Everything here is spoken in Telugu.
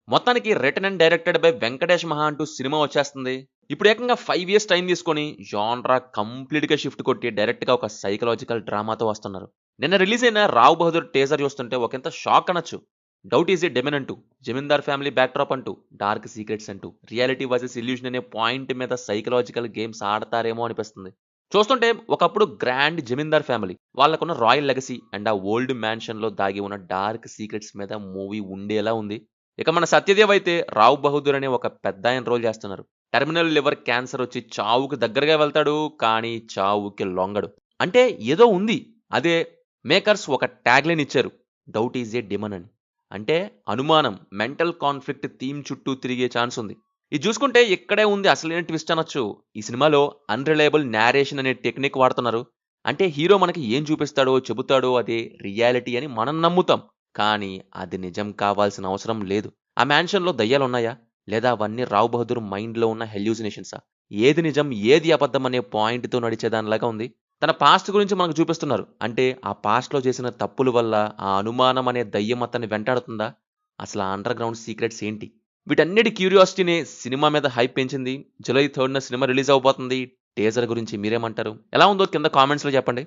మొత్తానికి written and directed by Venkatesh Maha అంటూ సినిమా వచ్చేస్తుంది. ఇప్పుడు ఏకంగా 5 ఇయర్స్ టైం తీసుకొని జాన్రా కంప్లీట్‌గా షిఫ్ట్ కొట్టి డైరెక్ట్‌గా ఒక సైకలాజికల్ డ్రామాతో వస్తున్నారు. నిన్న రిలీజ్ అయిన 'రావ్ బహదూర్' టీజర్ చూస్తుంటే ఒకంత షాక్ అనొచ్చు. డౌట్ ఈజ్ ఎ డెమన్ అంటూ, జమీందార్ ఫ్యామిలీ బ్యాక్‌డ్రాప్ అంటూ, డార్క్ సీక్రెట్స్ అంటూ, రియాలిటీ వర్సెస్ ఇల్యూషన్ అనే పాయింట్ మీద సైకలాజికల్ గేమ్స్ ఆడతారేమో అనిపిస్తుంది. చూస్తుంటే ఒకప్పుడు గ్రాండ్ జమీందార్ ఫ్యామిలీ, వాళ్ళకున్న రాయల్ లెగసీ అండ్ ఆ ఓల్డ్ మ్యాన్షన్‌లో దాగి ఉన్న డార్క్ సీక్రెట్స్ మీద మూవీ ఉండేలా ఉంది. ఇక మన సత్యదేవ్ అయితే రావ్ బహదూర్ అనే ఒక పెద్దాయన రోల్ చేస్తున్నారు. టెర్మినల్ లివర్ క్యాన్సర్ వచ్చి చావుకు దగ్గరగా వెళ్తాడు, కానీ చావుకి లొంగడు. అంటే ఏదో ఉంది. అదే మేకర్స్ ఒక ట్యాగ్‌లైన్ ఇచ్చారు. డౌట్ ఈజ్ ఏ డిమన్ అని. అంటే అనుమానం, మెంటల్ కాన్‌ఫ్లిక్ట్ థీమ్ చుట్టూ తిరిగే ఛాన్స్ ఉంది. ఇది చూసుకుంటే ఇక్కడే ఉంది అసలైన ట్విస్ట్ అనొచ్చు. ఈ సినిమాలో అన్‌రిలయబుల్ నేరేషన్ అనే టెక్నిక్ వాడుతున్నారు. అంటే హీరో మనకి ఏం చూపిస్తాడో, చెబుతాడో అదే రియాలిటీ అని మనం నమ్ముతాం. కానీ అది నిజం కావాల్సిన అవసరం లేదు. ఆ మ్యాన్షన్‌లో దయ్యాలున్నాయా? లేదా అవన్నీ రావ్ బహదూర్ మైండ్‌లో ఉన్న హెల్యూసినేషన్సా? ఏది నిజం, ఏది అబద్ధం అనే పాయింట్‌తో నడిచేదానిలాగా ఉంది. తన పాస్ట్ గురించి మనకు చూపిస్తున్నారు. అంటే ఆ పాస్ట్‌లో చేసిన తప్పుల వల్ల ఆ అనుమానం అనే దయ్యం అతన్ని వెంటాడుతుందా? అసలు ఆ అండర్ గ్రౌండ్ సీక్రెట్స్ ఏంటి? వీటన్నిటి క్యూరియాసిటీనే సినిమా మీద హైప్ పెంచింది. జూలై 3న సినిమా రిలీజ్ అవ్వబోతుంది. టీజర్ గురించి మీరేమంటారు? ఎలా ఉందో కింద కామెంట్స్‌లో చెప్పండి.